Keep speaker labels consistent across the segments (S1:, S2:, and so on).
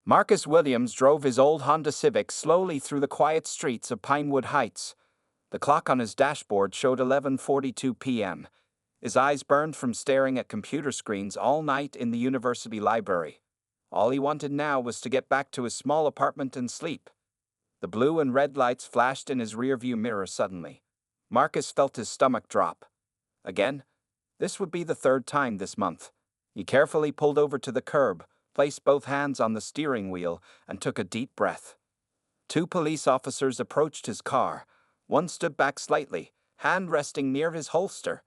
S1: Marcus Williams drove his old Honda Civic slowly through the quiet streets of Pinewood Heights. The clock on his dashboard showed 11:42 p.m. His eyes burned from staring at computer screens all night in the university library. All he wanted now was to get back to his small apartment and sleep. The blue and red lights flashed in his rearview mirror suddenly. Marcus felt his stomach drop. Again? This would be the third time this month. He carefully pulled over to the curb, placed both hands on the steering wheel, and took a deep breath. Two police officers approached his car. One stood back slightly, hand resting near his holster.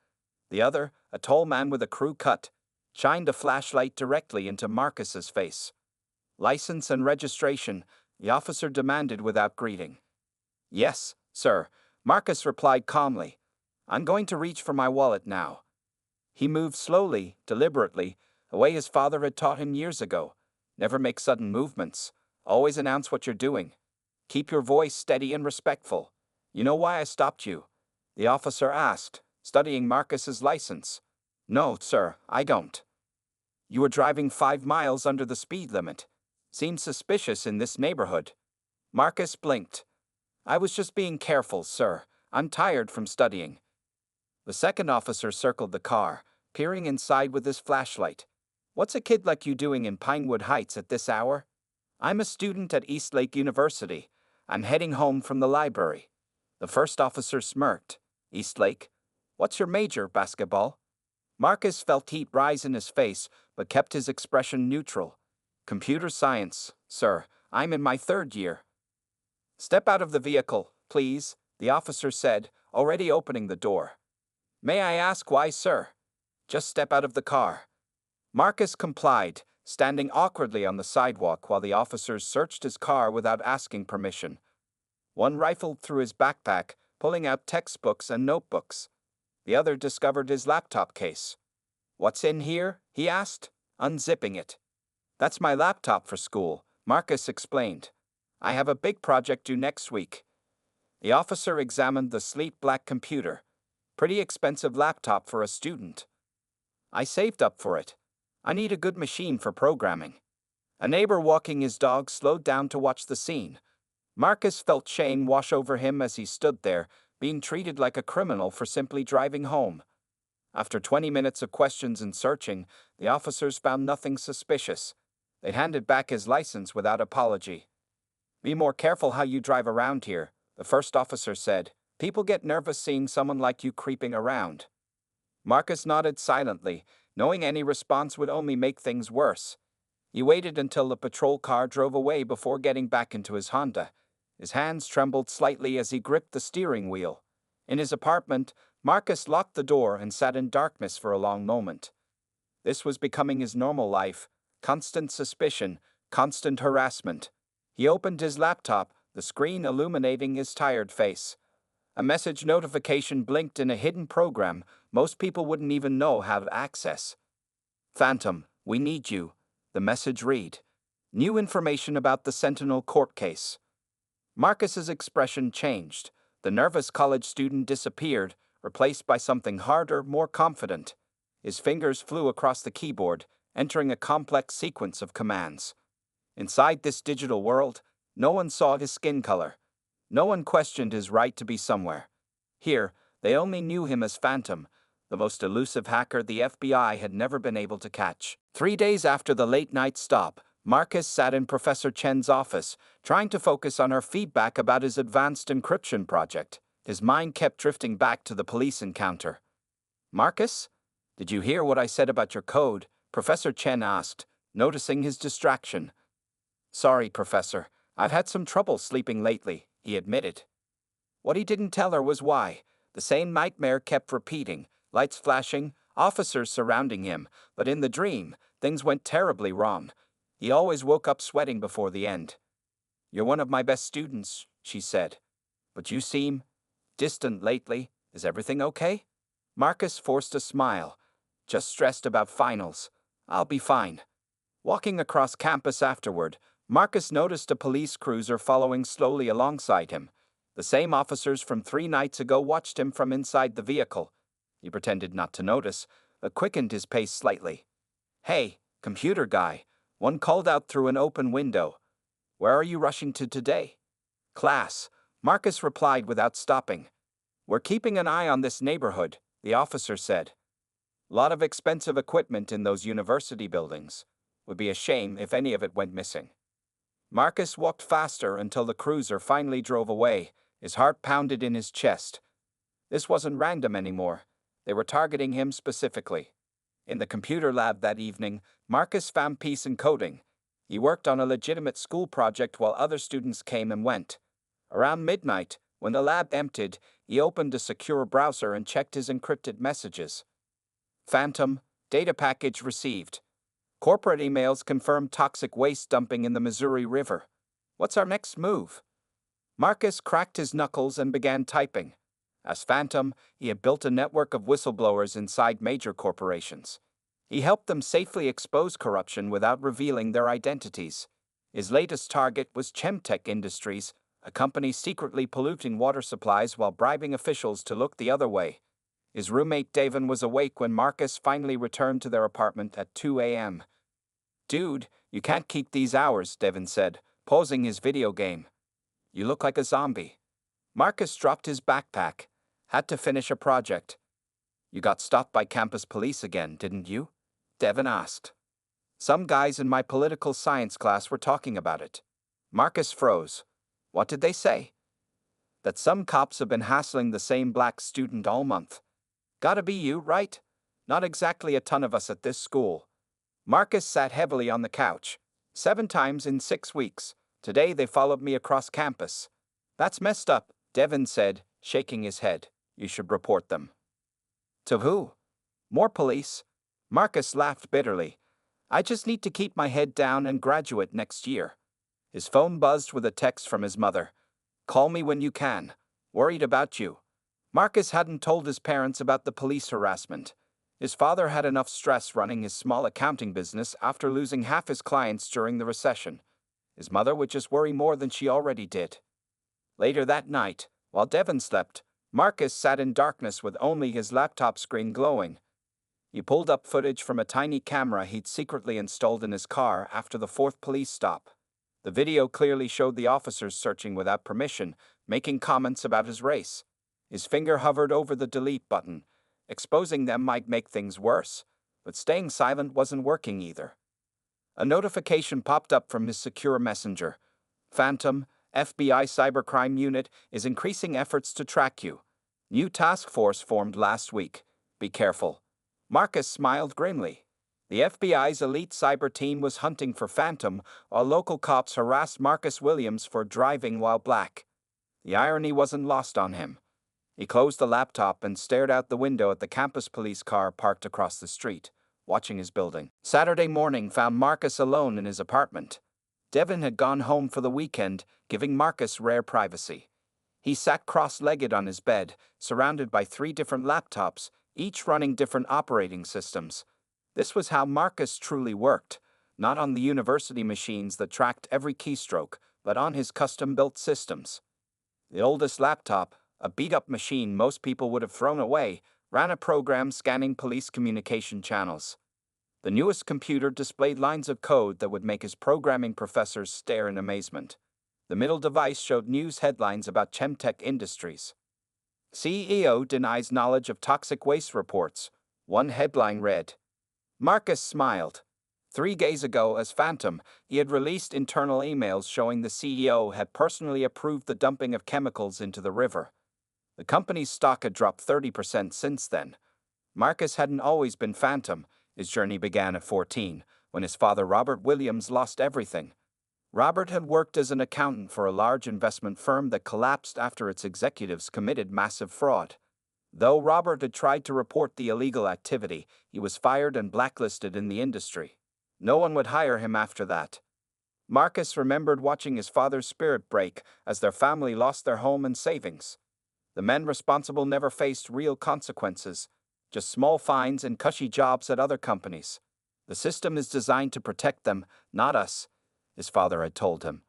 S1: The other, a tall man with a crew cut, shined a flashlight directly into Marcus's face. "License and registration," the officer demanded without greeting. "Yes, sir," Marcus replied calmly. "I'm going to reach for my wallet now." He moved slowly, deliberately, a way his father had taught him years ago. Never make sudden movements. Always announce what you're doing. Keep your voice steady and respectful. "You know why I stopped you?" the officer asked, studying Marcus's license. "No, sir, I don't." "You were driving 5 miles under the speed limit. Seems suspicious in this neighborhood." Marcus blinked. "I was just being careful, sir. I'm tired from studying." The second officer circled the car, peering inside with his flashlight. "What's a kid like you doing in Pinewood Heights at this hour?" "I'm a student at Eastlake University. I'm heading home from the library." The first officer smirked. "Eastlake? What's your major, basketball?" Marcus felt heat rise in his face, but kept his expression neutral. "Computer science, sir. I'm in my 3rd year." "Step out of the vehicle, please," the officer said, already opening the door. "May I ask why, sir?" "Just step out of the car." Marcus complied, standing awkwardly on the sidewalk while the officers searched his car without asking permission. One rifled through his backpack, pulling out textbooks and notebooks. The other discovered his laptop case. "What's in here?" he asked, unzipping it. "That's my laptop for school," Marcus explained. "I have a big project due next week." The officer examined the sleek black computer. Pretty expensive laptop for a student. "I saved up for it. I need a good machine for programming." A neighbor walking his dog slowed down to watch the scene. Marcus felt shame wash over him as he stood there, being treated like a criminal for simply driving home. After 20 minutes of questions and searching, the officers found nothing suspicious. They handed back his license without apology. "Be more careful how you drive around here," the first officer said. "People get nervous seeing someone like you creeping around." Marcus nodded silently, knowing any response would only make things worse. He waited until the patrol car drove away before getting back into his Honda. His hands trembled slightly as he gripped the steering wheel. In his apartment, Marcus locked the door and sat in darkness for a long moment. This was becoming his normal life: constant suspicion, constant harassment. He opened his laptop, the screen illuminating his tired face. A message notification blinked in a hidden program most people wouldn't even know have access. "Phantom, we need you," the message read. "New information about the Sentinel court case." Marcus's expression changed. The nervous college student disappeared, replaced by something harder, more confident. His fingers flew across the keyboard, entering a complex sequence of commands. Inside this digital world, no one saw his skin color. No one questioned his right to be somewhere. Here, they only knew him as Phantom, the most elusive hacker the FBI had never been able to catch. 3 days after the late-night stop, Marcus sat in Professor Chen's office, trying to focus on her feedback about his advanced encryption project. His mind kept drifting back to the police encounter. "Marcus? Did you hear what I said about your code?" Professor Chen asked, noticing his distraction. "Sorry, Professor. I've had some trouble sleeping lately," he admitted. What he didn't tell her was why. The same nightmare kept repeating, lights flashing, officers surrounding him, but in the dream, things went terribly wrong. He always woke up sweating before the end. "You're one of my best students," she said. "But you seem distant lately. Is everything okay?" Marcus forced a smile. "Just stressed about finals. I'll be fine." Walking across campus afterward, Marcus noticed a police cruiser following slowly alongside him. The same officers from 3 nights ago watched him from inside the vehicle. He pretended not to notice, but quickened his pace slightly. "Hey, computer guy, One called out through an open window, "Where are you rushing to today?" "Class," Marcus replied without stopping. "We're keeping an eye on this neighborhood," the officer said. "Lot of expensive equipment in those university buildings. Would be a shame if any of it went missing." Marcus walked faster until the cruiser finally drove away. His heart pounded in his chest. This wasn't random anymore. They were targeting him specifically. In the computer lab that evening, Marcus found peace in coding. He worked on a legitimate school project while other students came and went. Around midnight, when the lab emptied, he opened a secure browser and checked his encrypted messages. Phantom, data package received. Corporate emails confirmed toxic waste dumping in the Missouri River. What's our next move? Marcus cracked his knuckles and began typing. As Phantom, he had built a network of whistleblowers inside major corporations. He helped them safely expose corruption without revealing their identities. His latest target was Chemtech Industries, a company secretly polluting water supplies while bribing officials to look the other way. His roommate Devin was awake when Marcus finally returned to their apartment at 2 a.m. "Dude, you can't keep these hours," Devin said, pausing his video game. "You look like a zombie." Marcus dropped his backpack. "Had to finish a project." "You got stopped by campus police again, didn't you?" Devin asked. "Some guys in my political science class were talking about it." Marcus froze. "What did they say?" "That some cops have been hassling the same black student all month." "Gotta be you, right? Not exactly a ton of us at this school." Marcus sat heavily on the couch. 7 times in 6 weeks. Today they followed me across campus." "That's messed up," Devin said, shaking his head. "You should report them." "To who?" "More police." Marcus laughed bitterly. "I just need to keep my head down and graduate next year." His phone buzzed with a text from his mother. "Call me when you can. Worried about you." Marcus hadn't told his parents about the police harassment. His father had enough stress running his small accounting business after losing half his clients during the recession. His mother would just worry more than she already did. Later that night, while Devin slept, Marcus sat in darkness with only his laptop screen glowing. He pulled up footage from a tiny camera he'd secretly installed in his car after the 4th police stop. The video clearly showed the officers searching without permission, making comments about his race. His finger hovered over the delete button. Exposing them might make things worse, but staying silent wasn't working either. A notification popped up from his secure messenger. "Phantom, FBI Cybercrime Unit is increasing efforts to track you. New task force formed last week. Be careful." Marcus smiled grimly. The FBI's elite cyber team was hunting for Phantom, while local cops harassed Marcus Williams for driving while black. The irony wasn't lost on him. He closed the laptop and stared out the window at the campus police car parked across the street, watching his building. Saturday morning found Marcus alone in his apartment. Devin had gone home for the weekend, giving Marcus rare privacy. He sat cross-legged on his bed, surrounded by 3 different laptops, each running different operating systems. This was how Marcus truly worked, not on the university machines that tracked every keystroke, but on his custom-built systems. The oldest laptop, a beat-up machine most people would have thrown away, ran a program scanning police communication channels. The newest computer displayed lines of code that would make his programming professors stare in amazement. The middle device showed news headlines about Chemtech Industries. "CEO denies knowledge of toxic waste reports," one headline read. Marcus smiled. 3 days ago, as Phantom, he had released internal emails showing the CEO had personally approved the dumping of chemicals into the river. The company's stock had dropped 30% since then. Marcus hadn't always been Phantom. His journey began at 14, when his father Robert Williams lost everything. Robert had worked as an accountant for a large investment firm that collapsed after its executives committed massive fraud. Though Robert had tried to report the illegal activity, he was fired and blacklisted in the industry. No one would hire him after that. Marcus remembered watching his father's spirit break as their family lost their home and savings. The men responsible never faced real consequences, just small fines and cushy jobs at other companies. "The system is designed to protect them, not us," his father had told him.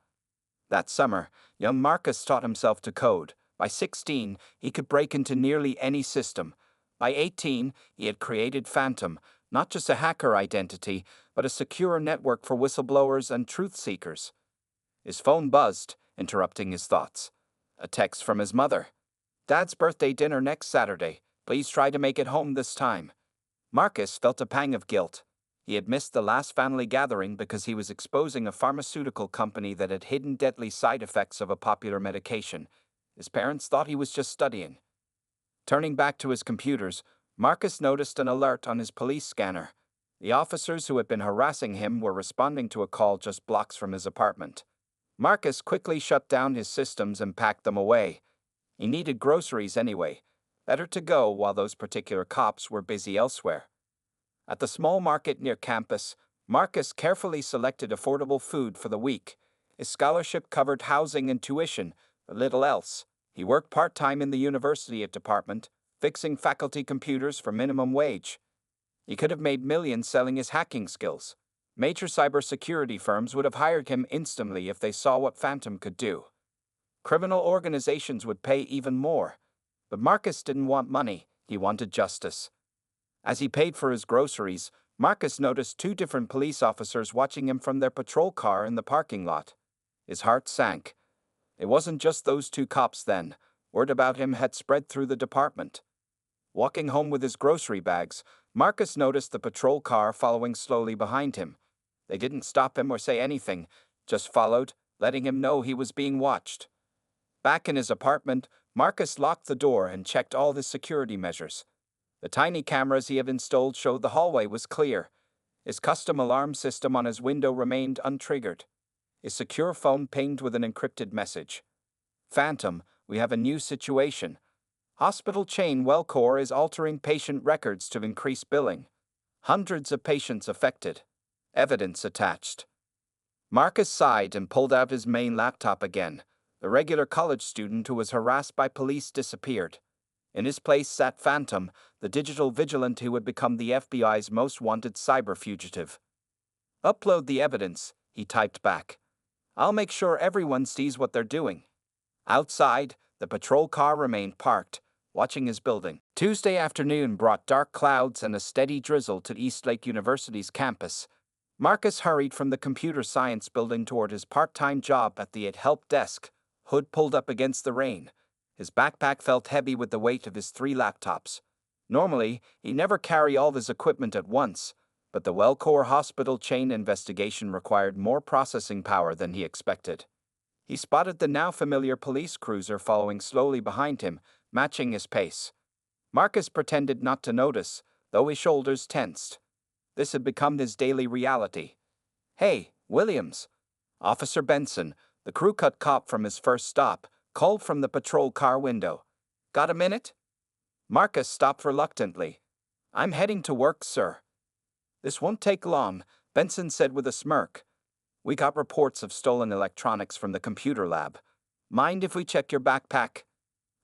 S1: That summer, young Marcus taught himself to code. By 16, he could break into nearly any system. By 18, he had created Phantom, Not just a hacker identity, but a secure network for whistleblowers and truth seekers. His phone buzzed, interrupting his thoughts. A text from his mother. Dad's birthday dinner next Saturday. Please try to make it home this time. Marcus felt a pang of guilt. He had missed the last family gathering because he was exposing a pharmaceutical company that had hidden deadly side effects of a popular medication. His parents thought he was just studying. Turning back to his computers, Marcus noticed an alert on his police scanner. The officers who had been harassing him were responding to a call just blocks from his apartment. Marcus quickly shut down his systems and packed them away. He needed groceries anyway. Better to go while those particular cops were busy elsewhere. At the small market near campus, Marcus carefully selected affordable food for the week. His scholarship covered housing and tuition, but little else. He worked part-time in the university department, fixing faculty computers for minimum wage. He could have made millions selling his hacking skills. Major cybersecurity firms would have hired him instantly if they saw what Phantom could do. Criminal organizations would pay even more. But Marcus didn't want money, he wanted justice. As he paid for his groceries, Marcus noticed two different police officers watching him from their patrol car in the parking lot. His heart sank. It wasn't just those two cops then. Word about him had spread through the department. Walking home with his grocery bags, Marcus noticed the patrol car following slowly behind him. They didn't stop him or say anything, just followed, letting him know he was being watched. Back in his apartment, Marcus locked the door and checked all his security measures. The tiny cameras he had installed showed the hallway was clear. His custom alarm system on his window remained untriggered. His secure phone pinged with an encrypted message. Phantom, we have a new situation. Hospital chain Wellcore is altering patient records to increase billing. Hundreds of patients affected. Evidence attached. Marcus sighed and pulled out his main laptop again. The regular college student who was harassed by police disappeared. In his place sat Phantom, the digital vigilant who had become the FBI's most wanted cyber fugitive. Upload the evidence, he typed back. I'll make sure everyone sees what they're doing. Outside, the patrol car remained parked, watching his building. Tuesday afternoon brought dark clouds and a steady drizzle to Eastlake University's campus. Marcus hurried from the computer science building toward his part-time job at the help desk, hood pulled up against the rain. His backpack felt heavy with the weight of his 3 laptops. Normally, he'd never carry all his equipment at once, but the Wellcore hospital chain investigation required more processing power than he expected. He spotted the now familiar police cruiser following slowly behind him, matching his pace. Marcus pretended not to notice, though his shoulders tensed. This had become his daily reality. Hey, Williams. Officer Benson, the crew-cut cop from his first stop, called from the patrol car window. Got a minute? Marcus stopped reluctantly. I'm heading to work, sir. This won't take long, Benson said with a smirk. We got reports of stolen electronics from the computer lab. Mind if we check your backpack?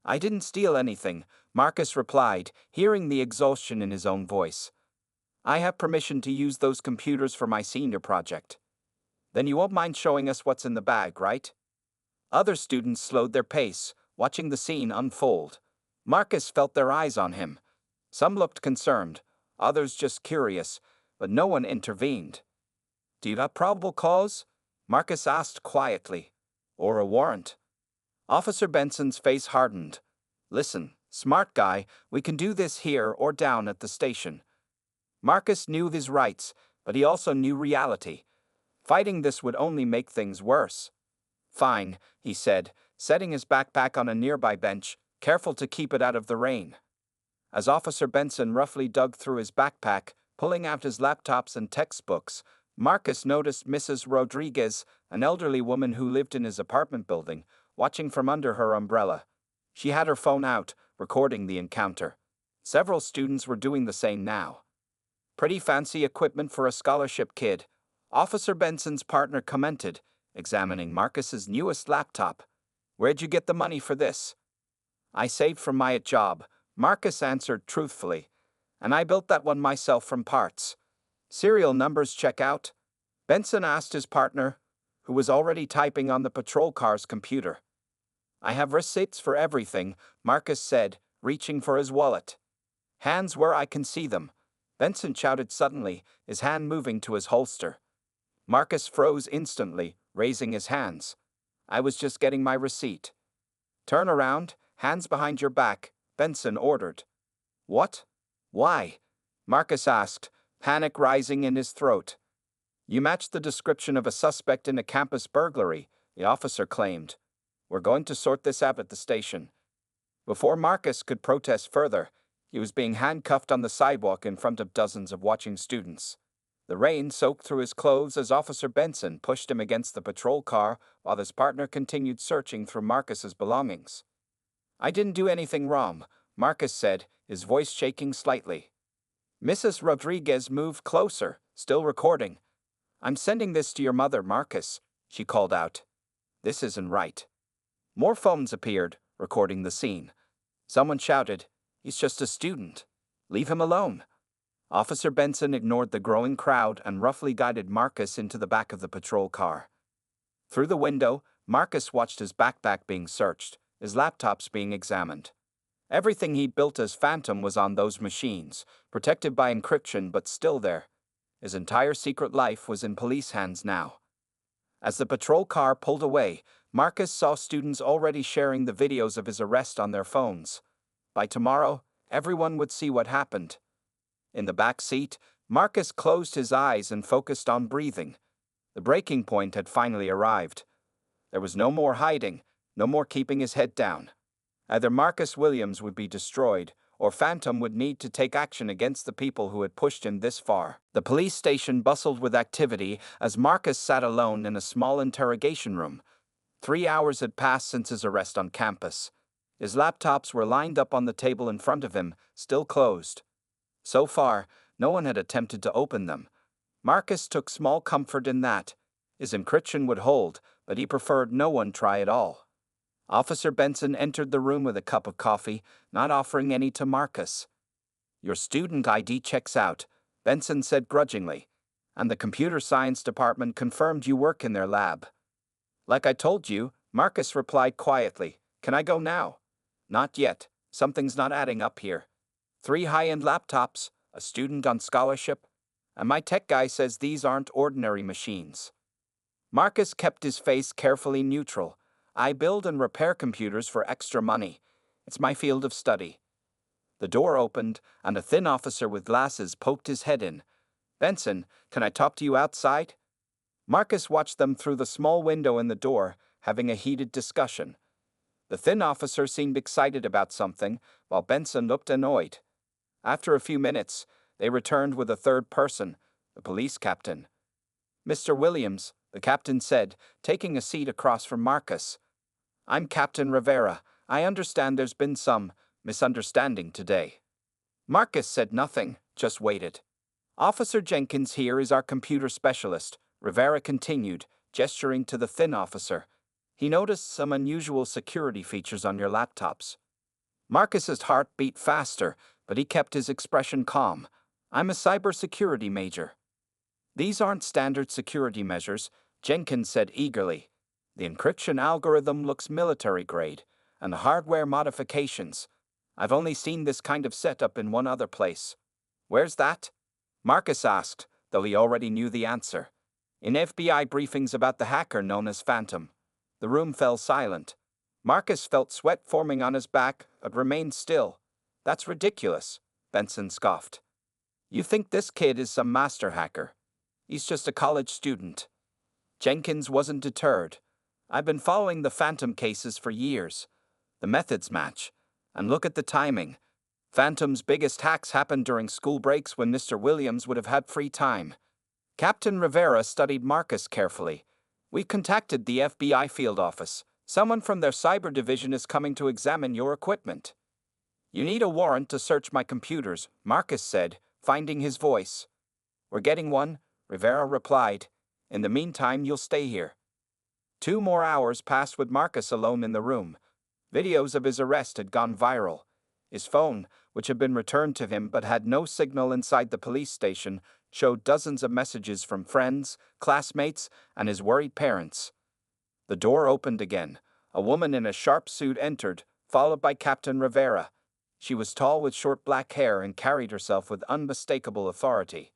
S1: I didn't steal anything, Marcus replied, hearing the exhaustion in his own voice. I have permission to use those computers for my senior project. Then you won't mind showing us what's in the bag, right? Other students slowed their pace, watching the scene unfold. Marcus felt their eyes on him. Some looked concerned, others just curious, but no one intervened. Do you have probable cause? Marcus asked quietly. Or a warrant? Officer Benson's face hardened. Listen, smart guy, we can do this here or down at the station. Marcus knew his rights, but he also knew reality. Fighting this would only make things worse. Fine, he said, setting his backpack on a nearby bench, careful to keep it out of the rain. As Officer Benson roughly dug through his backpack, pulling out his laptops and textbooks, Marcus noticed Mrs. Rodriguez, an elderly woman who lived in his apartment building, watching from under her umbrella. She had her phone out, recording the encounter. Several students were doing the same now. Pretty fancy equipment for a scholarship kid, Officer Benson's partner commented, examining Marcus's newest laptop. Where'd you get the money for this? I saved from my job, Marcus answered truthfully. And I built that one myself from parts. Serial numbers check out? Benson asked his partner, who was already typing on the patrol car's computer. I have receipts for everything, Marcus said, reaching for his wallet. Hands where I can see them. Benson shouted suddenly, his hand moving to his holster. Marcus froze instantly, raising his hands. I was just getting my receipt. Turn around, hands behind your back, Benson ordered. What? Why? Marcus asked, panic rising in his throat. You matched the description of a suspect in a campus burglary, the officer claimed. We're going to sort this out at the station. Before Marcus could protest further, he was being handcuffed on the sidewalk in front of dozens of watching students. The rain soaked through his clothes as Officer Benson pushed him against the patrol car while his partner continued searching through Marcus's belongings. I didn't do anything wrong, Marcus said, his voice shaking slightly. Mrs. Rodriguez moved closer, still recording. I'm sending this to your mother, Marcus, she called out. This isn't right. More phones appeared, recording the scene. Someone shouted, He's just a student. Leave him alone. Officer Benson ignored the growing crowd and roughly guided Marcus into the back of the patrol car. Through the window, Marcus watched his backpack being searched, his laptops being examined. Everything he built as Phantom was on those machines, protected by encryption but still there. His entire secret life was in police hands now. As the patrol car pulled away, Marcus saw students already sharing the videos of his arrest on their phones. By tomorrow, everyone would see what happened. In the back seat, Marcus closed his eyes and focused on breathing. The breaking point had finally arrived. There was no more hiding, no more keeping his head down. Either Marcus Williams would be destroyed, or Phantom would need to take action against the people who had pushed him this far. The police station bustled with activity as Marcus sat alone in a small interrogation room. 3 hours had passed since his arrest on campus. His laptops were lined up on the table in front of him, still closed. So far, no one had attempted to open them. Marcus took small comfort in that. His encryption would hold, but he preferred no one try at all. Officer Benson entered the room with a cup of coffee, not offering any to Marcus. Your student ID checks out, Benson said grudgingly, and the computer science department confirmed you work in their lab. Like I told you, Marcus replied quietly. Can I go now? Not yet. Something's not adding up here. 3 high-end laptops, a student on scholarship, and my tech guy says these aren't ordinary machines. Marcus kept his face carefully neutral. I build and repair computers for extra money. It's my field of study. The door opened, and a thin officer with glasses poked his head in. Benson, can I talk to you outside? Marcus watched them through the small window in the door, having a heated discussion. The thin officer seemed excited about something, while Benson looked annoyed. After a few minutes, they returned with a third person, the police captain. Mr. Williams, the captain said, taking a seat across from Marcus. I'm Captain Rivera. I understand there's been some misunderstanding today. Marcus said nothing, just waited. Officer Jenkins here is our computer specialist, Rivera continued, gesturing to the thin officer. He noticed some unusual security features on your laptops. Marcus's heart beat faster, but he kept his expression calm. I'm a cybersecurity major. These aren't standard security measures, Jenkins said eagerly. The encryption algorithm looks military grade, and the hardware modifications. I've only seen this kind of setup in one other place. Where's that? Marcus asked, though he already knew the answer. In FBI briefings about the hacker known as Phantom. The room fell silent. Marcus felt sweat forming on his back, but remained still. That's ridiculous, Benson scoffed. You think this kid is some master hacker? He's just a college student. Jenkins wasn't deterred. I've been following the Phantom cases for years. The methods match. And look at the timing. Phantom's biggest hacks happened during school breaks when Mr. Williams would have had free time. Captain Rivera studied Marcus carefully. We contacted the FBI field office. Someone from their cyber division is coming to examine your equipment. You need a warrant to search my computers, Marcus said, finding his voice. We're getting one, Rivera replied. In the meantime, you'll stay here. 2 more hours passed with Marcus alone in the room. Videos of his arrest had gone viral. His phone, which had been returned to him but had no signal inside the police station, showed dozens of messages from friends, classmates, and his worried parents. The door opened again. A woman in a sharp suit entered, followed by Captain Rivera. She was tall with short black hair and carried herself with unmistakable authority.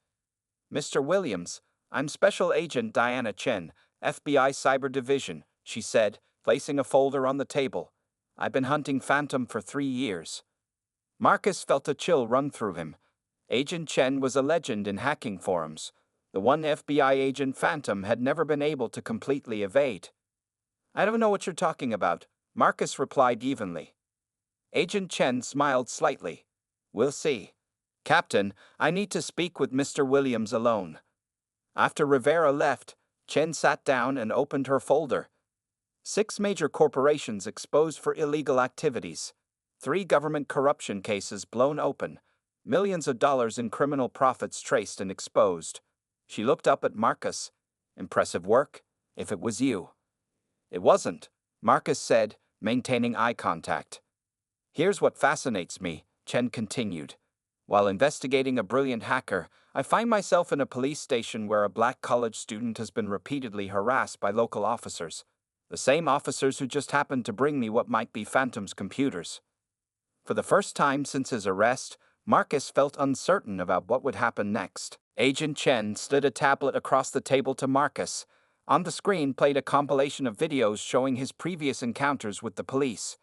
S1: "Mr. Williams, I'm Special Agent Diana Chen, FBI Cyber Division," she said, placing a folder on the table. "I've been hunting Phantom for 3 years." Marcus felt a chill run through him. Agent Chen was a legend in hacking forums. The one FBI agent Phantom had never been able to completely evade. "I don't know what you're talking about," Marcus replied evenly. Agent Chen smiled slightly. "We'll see. Captain, I need to speak with Mr. Williams alone." After Rivera left, Chen sat down and opened her folder. 6 major corporations exposed for illegal activities. 3 government corruption cases blown open. Millions of dollars in criminal profits traced and exposed. She looked up at Marcus. "Impressive work, if it was you." "It wasn't," Marcus said, maintaining eye contact. "Here's what fascinates me," Chen continued. "While investigating a brilliant hacker, I find myself in a police station where a black college student has been repeatedly harassed by local officers. The same officers who just happened to bring me what might be Phantom's computers." For the first time since his arrest, Marcus felt uncertain about what would happen next. Agent Chen slid a tablet across the table to Marcus. On the screen played a compilation of videos showing his previous encounters with the police.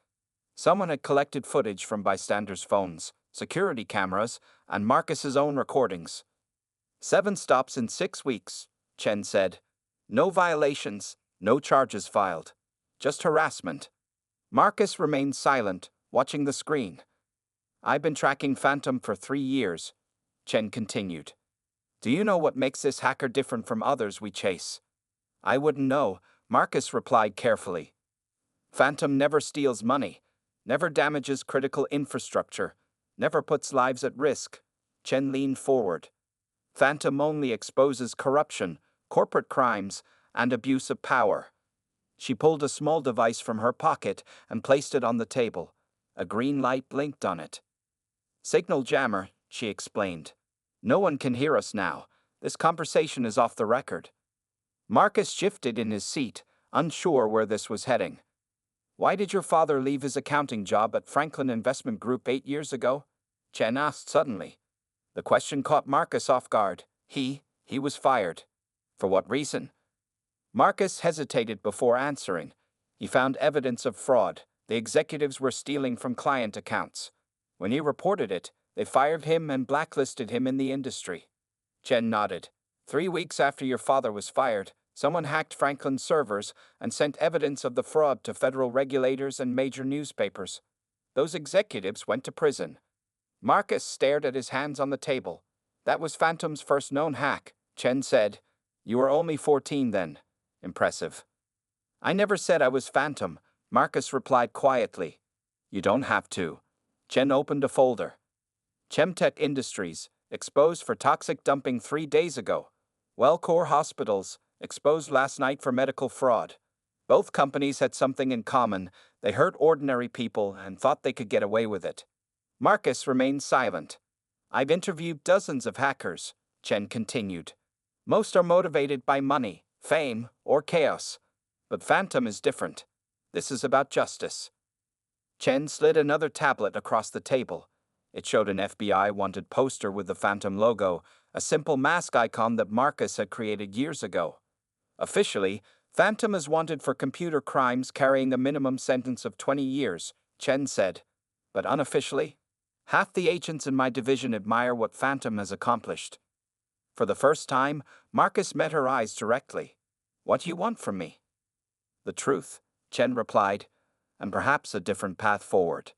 S1: Someone had collected footage from bystanders' phones, security cameras, and Marcus's own recordings. 7 stops in 6 weeks, Chen said. "No violations, no charges filed. Just harassment." Marcus remained silent, watching the screen. "I've been tracking Phantom for 3 years, Chen continued. "Do you know what makes this hacker different from others we chase?" "I wouldn't know," Marcus replied carefully. "Phantom never steals money, never damages critical infrastructure, never puts lives at risk." Chen leaned forward. "Phantom only exposes corruption, corporate crimes, and abuse of power." She pulled a small device from her pocket and placed it on the table. A green light blinked on it. "Signal jammer," she explained. "No one can hear us now. This conversation is off the record." Marcus shifted in his seat, unsure where this was heading. "Why did your father leave his accounting job at Franklin Investment Group 8 years ago?" Chen asked suddenly. The question caught Marcus off guard. He was fired. For what reason? Marcus hesitated before answering. He found evidence of fraud. The executives were stealing from client accounts. When he reported it, they fired him and blacklisted him in the industry. Chen nodded. 3 weeks after your father was fired, someone hacked Franklin's servers and sent evidence of the fraud to federal regulators and major newspapers. Those executives went to prison. Marcus stared at his hands on the table. "That was Phantom's first known hack," Chen said. "You were only 14 then. Impressive." "I never said I was Phantom," Marcus replied quietly. "You don't have to." Chen opened a folder. Chemtech Industries, exposed for toxic dumping 3 days ago. Wellcore Hospitals, exposed last night for medical fraud. Both companies had something in common. They hurt ordinary people and thought they could get away with it. Marcus remained silent. "I've interviewed dozens of hackers," Chen continued. "Most are motivated by money, fame, or chaos. But Phantom is different. This is about justice." Chen slid another tablet across the table. It showed an FBI wanted poster with the Phantom logo, a simple mask icon that Marcus had created years ago. "Officially, Phantom is wanted for computer crimes carrying a minimum sentence of 20 years, Chen said. "But unofficially, half the agents in my division admire what Phantom has accomplished." For the first time, Marcus met her eyes directly. "What do you want from me?" "The truth," Chen replied, "and perhaps a different path forward."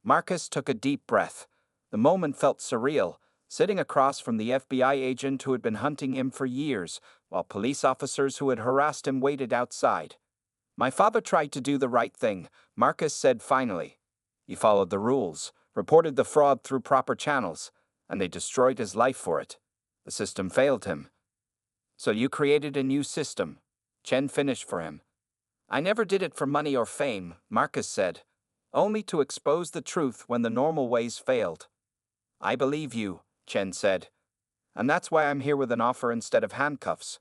S1: Marcus took a deep breath. The moment felt surreal, sitting across from the FBI agent who had been hunting him for years, while police officers who had harassed him waited outside. "My father tried to do the right thing," Marcus said finally. "He followed the rules, reported the fraud through proper channels, and they destroyed his life for it. The system failed him." "So you created a new system," Chen finished for him. "I never did it for money or fame," Marcus said. "Only to expose the truth when the normal ways failed." "I believe you," Chen said. "And that's why I'm here with an offer instead of handcuffs."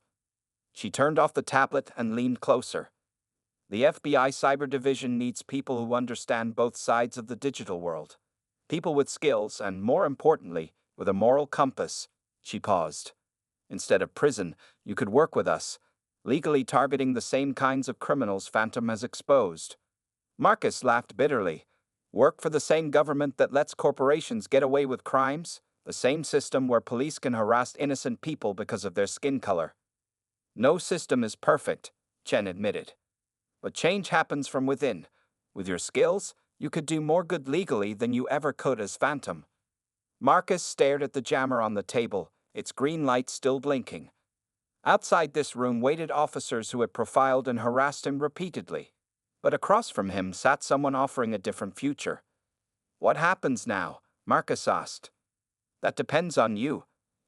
S1: She turned off the tablet and leaned closer. "The FBI Cyber Division needs people who understand both sides of the digital world. People with skills and, more importantly, with a moral compass. She paused. Instead of prison, you could work with us, legally targeting the same kinds of criminals Phantom has exposed. Marcus laughed bitterly. Work for the same government that lets corporations get away with crimes? The same system where police can harass innocent people because of their skin color. No system is perfect, Chen admitted. But change happens from within. With your skills, you could do more good legally than you ever could as Phantom. Marcus stared at the jammer on the table, its green light still blinking. Outside this room waited officers who had profiled and harassed him repeatedly. But across from him sat someone offering a different future. What happens now? Marcus asked. That depends on you,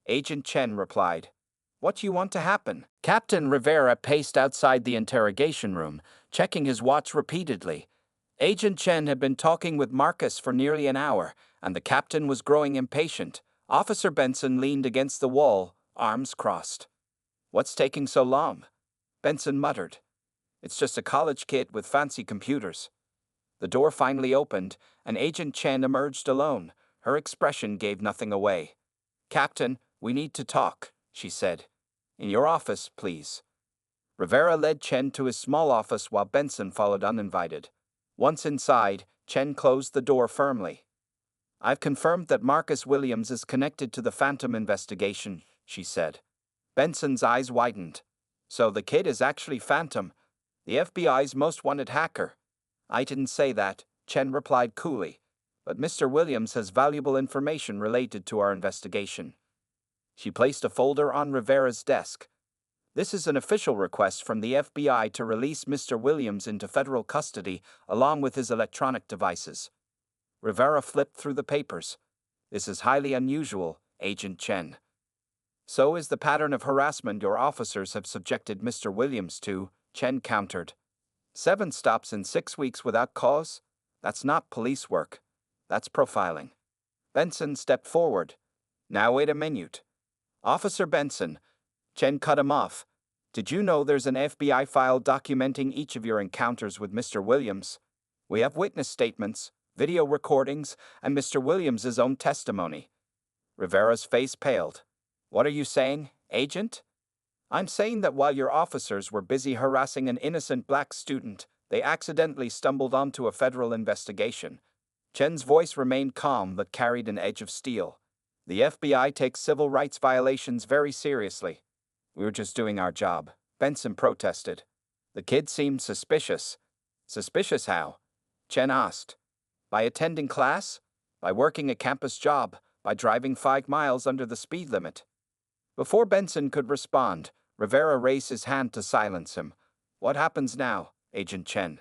S1: Agent Chen replied. What do you want to happen? Captain Rivera paced outside the interrogation room, checking his watch repeatedly. Agent Chen had been talking with Marcus for nearly an hour, and the captain was growing impatient. Officer Benson leaned against the wall, arms crossed. What's taking so long? Benson muttered. It's just a college kid with fancy computers. The door finally opened, and Agent Chen emerged alone. Her expression gave nothing away. Captain, we need to talk, she said. In your office, please. Rivera led Chen to his small office while Benson followed uninvited. Once inside, Chen closed the door firmly. I've confirmed that Marcus Williams is connected to the Phantom investigation, she said. Benson's eyes widened. So the kid is actually Phantom, the FBI's most wanted hacker. I didn't say that, Chen replied coolly. But Mr. Williams has valuable information related to our investigation. She placed a folder on Rivera's desk. This is an official request from the FBI to release Mr. Williams into federal custody along with his electronic devices. Rivera flipped through the papers. This is highly unusual, Agent Chen. So is the pattern of harassment your officers have subjected Mr. Williams to, Chen countered. 7 stops in 6 weeks without cause? That's not police work. That's profiling. Benson stepped forward. Now wait a minute. Officer Benson. Chen cut him off. Did you know there's an FBI file documenting each of your encounters with Mr. Williams? We have witness statements, video recordings, and Mr. Williams's own testimony. Rivera's face paled. What are you saying, Agent? I'm saying that while your officers were busy harassing an innocent black student, they accidentally stumbled onto a federal investigation. Chen's voice remained calm but carried an edge of steel. The FBI takes civil rights violations very seriously. We were just doing our job, Benson protested. The kid seemed suspicious. Suspicious how? Chen asked. By attending class? By working a campus job? By driving 5 miles under the speed limit? Before Benson could respond, Rivera raised his hand to silence him. What happens now, Agent Chen?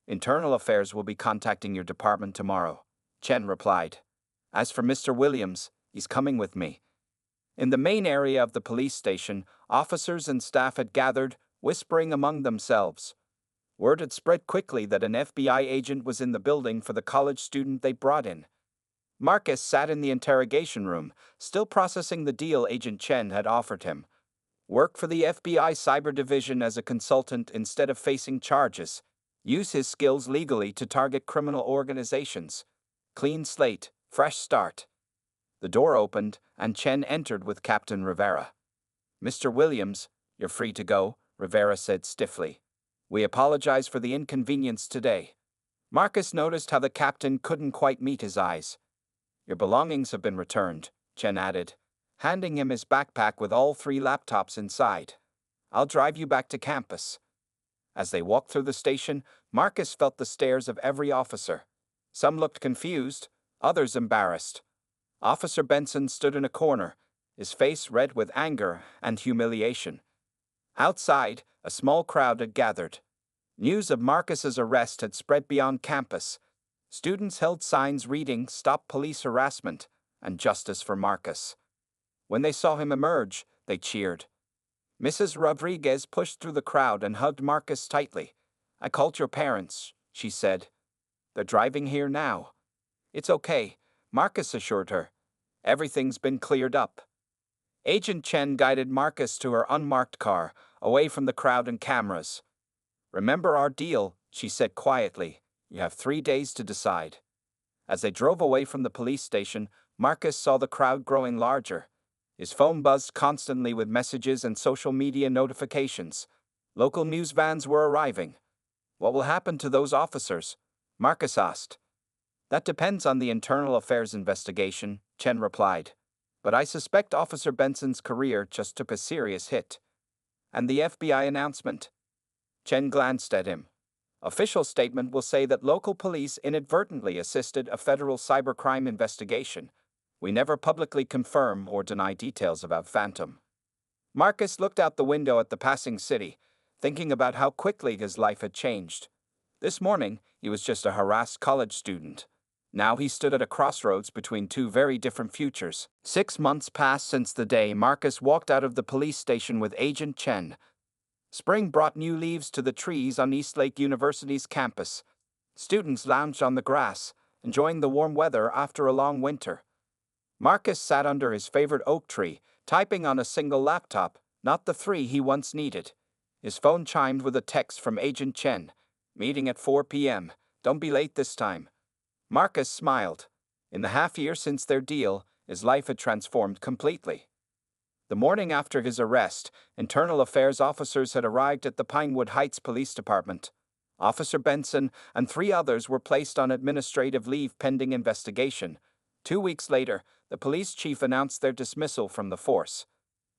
S1: Internal Affairs will be contacting your department tomorrow, Chen replied. As for Mr. Williams, he's coming with me. In the main area of the police station, officers and staff had gathered, whispering among themselves. Word had spread quickly that an FBI agent was in the building for the college student they brought in. Marcus sat in the interrogation room, still processing the deal Agent Chen had offered him. Work for the FBI Cyber Division as a consultant instead of facing charges. Use his skills legally to target criminal organizations. Clean slate, fresh start. The door opened, and Chen entered with Captain Rivera. Mr. Williams, you're free to go, Rivera said stiffly. We apologize for the inconvenience today. Marcus noticed how the captain couldn't quite meet his eyes. Your belongings have been returned, Chen added, handing him his backpack with all 3 laptops inside. I'll drive you back to campus. As they walked through the station, Marcus felt the stares of every officer. Some looked confused, others embarrassed. Officer Benson stood in a corner, his face red with anger and humiliation. Outside, a small crowd had gathered. News of Marcus's arrest had spread beyond campus. Students held signs reading "Stop Police Harassment" and "Justice for Marcus." When they saw him emerge, they cheered. Mrs. Rodriguez pushed through the crowd and hugged Marcus tightly. I called your parents, she said. They're driving here now. It's okay, Marcus assured her. Everything's been cleared up. Agent Chen guided Marcus to her unmarked car, away from the crowd and cameras. Remember our deal, she said quietly. You have 3 days to decide. As they drove away from the police station, Marcus saw the crowd growing larger. His phone buzzed constantly with messages and social media notifications. Local news vans were arriving. What will happen to those officers? Marcus asked. That depends on the internal affairs investigation, Chen replied. But I suspect Officer Benson's career just took a serious hit. And the FBI announcement? Chen glanced at him. Official statement will say that local police inadvertently assisted a federal cybercrime investigation. We never publicly confirm or deny details about Phantom. Marcus looked out the window at the passing city, thinking about how quickly his life had changed. This morning, he was just a harassed college student. Now he stood at a crossroads between two very different futures. 6 months passed since the day Marcus walked out of the police station with Agent Chen. Spring brought new leaves to the trees on Eastlake University's campus. Students lounged on the grass, enjoying the warm weather after a long winter. Marcus sat under his favorite oak tree, typing on a single laptop, not the 3 he once needed. His phone chimed with a text from Agent Chen. Meeting at 4 p.m. Don't be late this time. Marcus smiled. In the half year since their deal, his life had transformed completely. The morning after his arrest, internal affairs officers had arrived at the Pinewood Heights Police Department. Officer Benson and 3 others were placed on administrative leave pending investigation. 2 weeks later, the police chief announced their dismissal from the force.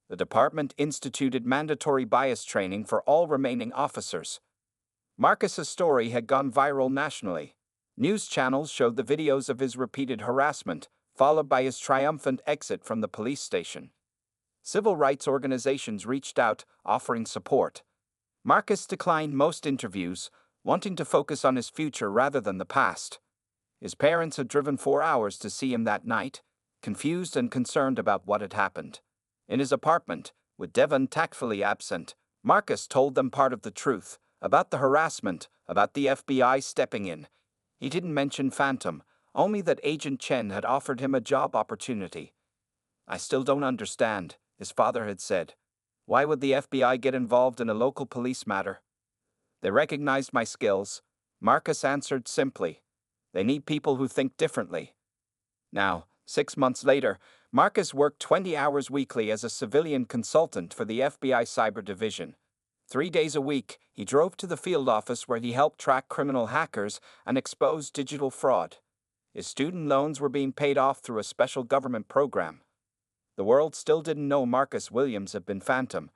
S1: The department instituted mandatory bias training for all remaining officers. Marcus's story had gone viral nationally. News channels showed the videos of his repeated harassment, followed by his triumphant exit from the police station. Civil rights organizations reached out, offering support. Marcus declined most interviews, wanting to focus on his future rather than the past. His parents had driven 4 hours to see him that night, confused and concerned about what had happened. In his apartment, with Devon tactfully absent, Marcus told them part of the truth, about the harassment, about the FBI stepping in. He didn't mention Phantom, only that Agent Chen had offered him a job opportunity. I still don't understand, his father had said. Why would the FBI get involved in a local police matter? They recognized my skills, Marcus answered simply. They need people who think differently. Now, 6 months later, Marcus worked 20 hours weekly as a civilian consultant for the FBI Cyber Division. 3 days a week, he drove to the field office where he helped track criminal hackers and expose digital fraud. His student loans were being paid off through a special government program. The world still didn't know Marcus Williams had been Phantom.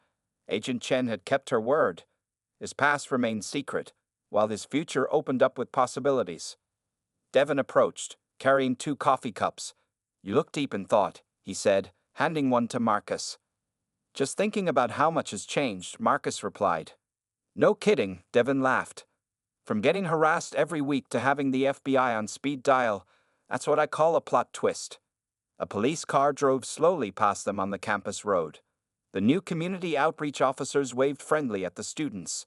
S1: Agent Chen had kept her word. His past remained secret, while his future opened up with possibilities. Devon approached, carrying 2 coffee cups. You look deep in thought, he said, handing one to Marcus. Just thinking about how much has changed, Marcus replied. No kidding, Devon laughed. From getting harassed every week to having the FBI on speed dial, that's what I call a plot twist. A police car drove slowly past them on the campus road. The new community outreach officers waved friendly at the students.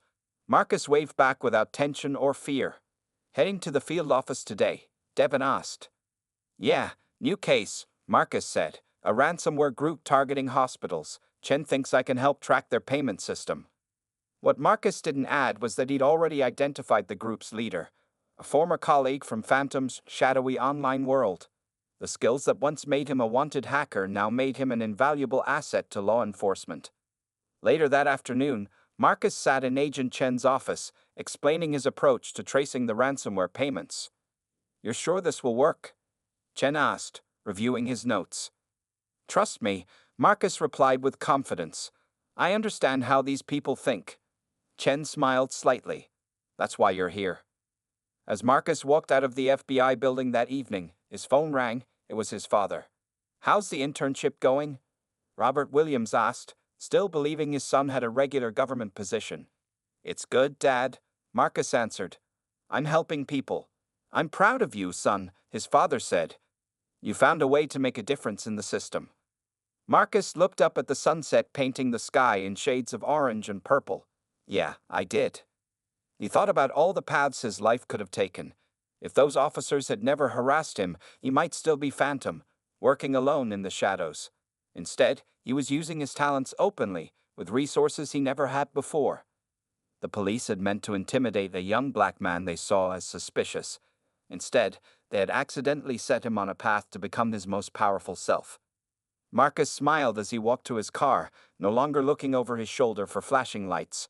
S1: Marcus waved back without tension or fear. Heading to the field office today, Devon asked. Yeah, new case, Marcus said. A ransomware group targeting hospitals. Chen thinks I can help track their payment system. What Marcus didn't add was that he'd already identified the group's leader, a former colleague from Phantom's shadowy online world. The skills that once made him a wanted hacker now made him an invaluable asset to law enforcement. Later that afternoon, Marcus sat in Agent Chen's office, explaining his approach to tracing the ransomware payments. You're sure this will work? Chen asked, reviewing his notes. Trust me, Marcus replied with confidence. I understand how these people think. Chen smiled slightly. That's why you're here. As Marcus walked out of the FBI building that evening, his phone rang. It was his father. How's the internship going? Robert Williams asked, still believing his son had a regular government position. It's good, Dad, Marcus answered. I'm helping people. I'm proud of you, son, his father said. You found a way to make a difference in the system. Marcus looked up at the sunset painting the sky in shades of orange and purple. Yeah, I did. He thought about all the paths his life could have taken. If those officers had never harassed him, he might still be Phantom, working alone in the shadows. Instead, he was using his talents openly, with resources he never had before. The police had meant to intimidate a young black man they saw as suspicious. Instead, They had accidentally set him on a path to become his most powerful self. Marcus smiled as he walked to his car, no longer looking over his shoulder for flashing lights.